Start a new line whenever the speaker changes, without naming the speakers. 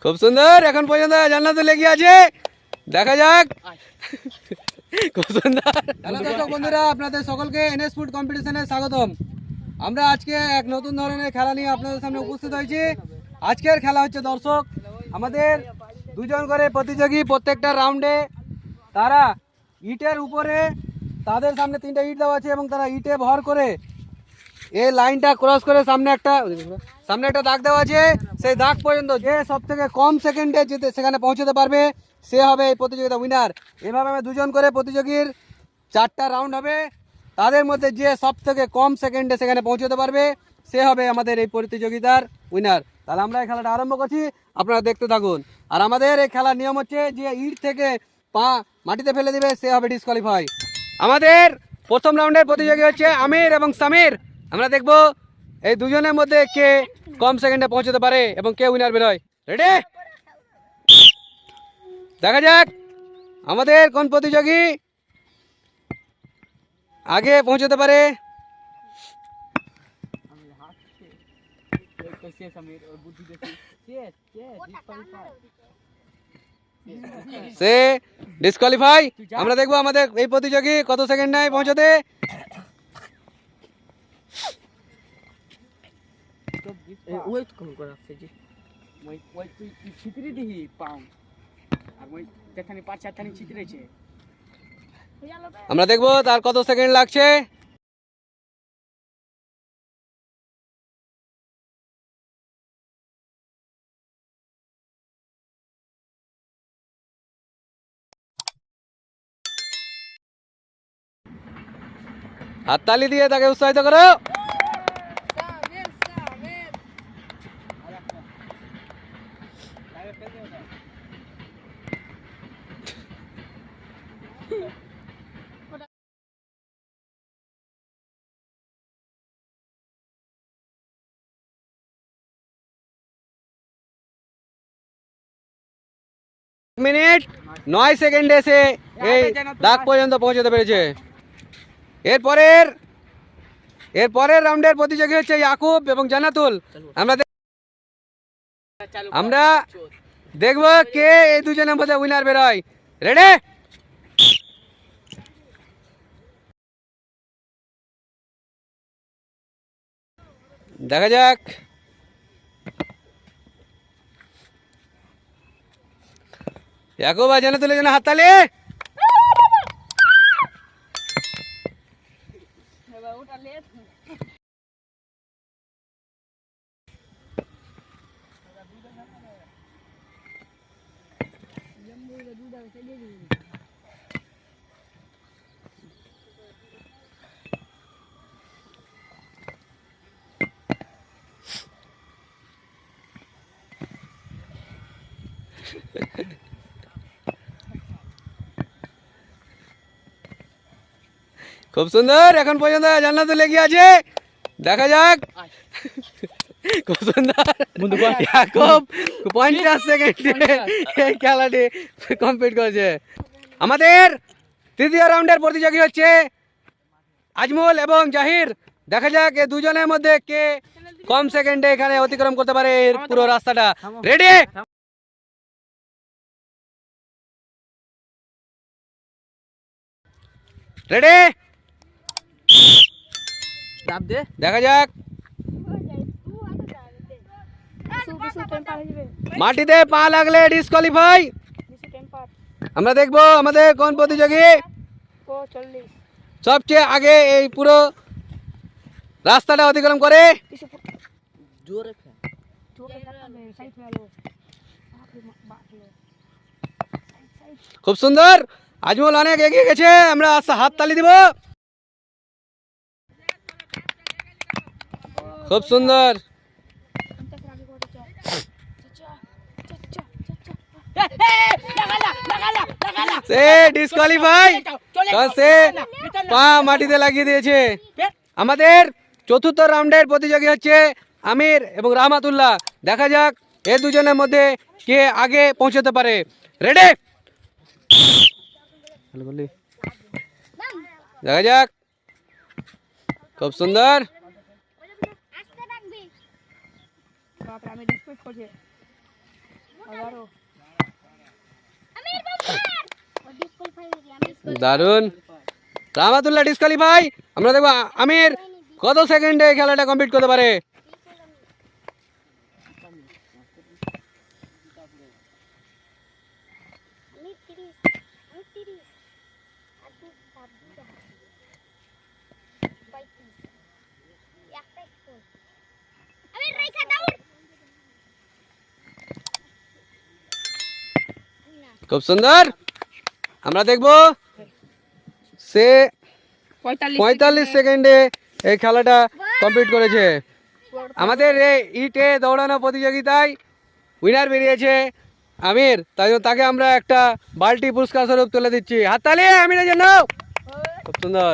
খুব সুন্দর, এখন পর্যন্ত জান্নাত লেগে আছে, দেখা যাক। খুব সুন্দর। হ্যালো দর্শক বন্ধুরা, আপনাদের সকলকে এনএস ফুড কম্পিটিশনে স্বাগতম। আমরা আজকে এক নতুন ধরনের খেলা নিয়ে আপনাদের সামনে উপস্থিত হয়েছি। আজকের খেলা হচ্ছে দর্শক, আমাদের দুজন করে প্রতিযোগী, প্রত্যেকটা রাউন্ডে তারা ইটের উপরে, তাদের সামনে 3টা ইট দেওয়া আছে এবং তারা ইটে ভর করে এই লাইনটা ক্রস করে সামনে একটা দাগ দেওয়া আছে। সেই দাগ পর্যন্ত যে সব থেকে কম সেকেন্ডে যেতে সেখানে পৌঁছতে পারবে সে হবে এই প্রতিযোগিতা উইনার। এভাবে আমি দুজন করে প্রতিযোগীর 4টা রাউন্ড হবে, তাদের মধ্যে যে সব থেকে কম সেকেন্ডে সেখানে পৌঁছতে পারবে সে হবে আমাদের এই প্রতিযোগিতার উইনার। তাহলে আমরা এই খেলাটা আরম্ভ করছি, আপনারা দেখতে থাকুন। আর আমাদের এই খেলার নিয়ম হচ্ছে যে ইট থেকে পা মাটিতে ফেলে দিবে সে হবে ডিসকোয়ালিফাই। আমাদের প্রথম রাউন্ডের প্রতিযোগী হচ্ছে আমির এবং সামির। আমরা দেখব এই দুজনের মধ্যে কে কম সেকেন্ডে পৌঁছতে পারে এবং কে উইনার বেরোয়। রেডি, দেখা যাক আমাদের কোন প্রতিযোগী আগে পৌঁছতে পারে। সে ডিসকোয়ালিফাই। আমরা দেখবো আমাদের এই প্রতিযোগী কত সেকেন্ড নেয় পৌঁছতে। আমরা দেখবো তার কত সেকেন্ড লাগছে। হাততালি দিয়ে তাকে উৎসাহিত করো। মিনিট 9 সেকেন্ডে সে এই দাগ পর্যন্ত পৌঁছতে পেরেছে। এরপরের রাউন্ডের প্রতিযোগী হচ্ছে ইয়াকুব এবং জান্নাতুল। আমরা দেখব কে এই দুজনের মধ্যে উইনার বেরোয়। রেডি, দেখা যাক। ইয়াকুব আর জান্নাতুলের জন্য হাততালি। খুব সুন্দর, এখন পর্যন্ত জান্নাতুল লেগে আছে, দেখা যাক। খুব সুন্দর, ইয়াকুব 50 সেকেন্ডে এই খেলাটি কমপ্লিট করেছে। আমাদের তৃতীয় রাউন্ডের প্রতিযোগী হচ্ছে আজমল এবং জাহির। দেখা যাক এই দুজনের মধ্যে কে কম সেকেন্ডে এখানে অতিক্রম করতে পারে এর পুরো রাস্তাটা। রেডি, রেডি, দেখা যাক। মাটিতে পা লাগলে ডিসকোয়ালিফাই। আমরা দেখবো আমাদের কোন প্রতিযোগী সবচেয়ে আগে এই পুরো রাস্তাটা অতিক্রম করে। খুব সুন্দর, আজমল অনেক এগিয়ে গেছে, আমরা হাততালি দিব। খুব সুন্দর, সে ডিসকোয়ালিফাই, সে পা মাটিতে লাগিয়ে দিয়েছে। আমাদের চতুর্থ রাউন্ডের প্রতিযোগী হচ্ছে আমির এবং রহমাতুল্লাহ। দেখা যাক এই দুজনের মধ্যে কে আগে পৌঁছতে পারে। রেডি, দেখা যাক। খুব সুন্দর, দারুন। রাহমাতুল্লাহ ডিসকোয়ালিফাই। আমরা দেখবো আমির কত সেকেন্ডে এই খেলাটা কমপ্লিট করতে পারে। খুব সুন্দর। আমরা দেখবো সে 45 সেকেন্ডে এই খেলাটা কমপ্লিট করেছে। আমাদের এই ইটে দৌড়ানো প্রতিযোগিতায় উইনার বেরিয়েছে আমির, তাই জন্য তাকে আমরা একটা বালতি পুরস্কার স্বরূপ তুলে দিচ্ছি। হাততালি আমিরের জন্য। খুব সুন্দর।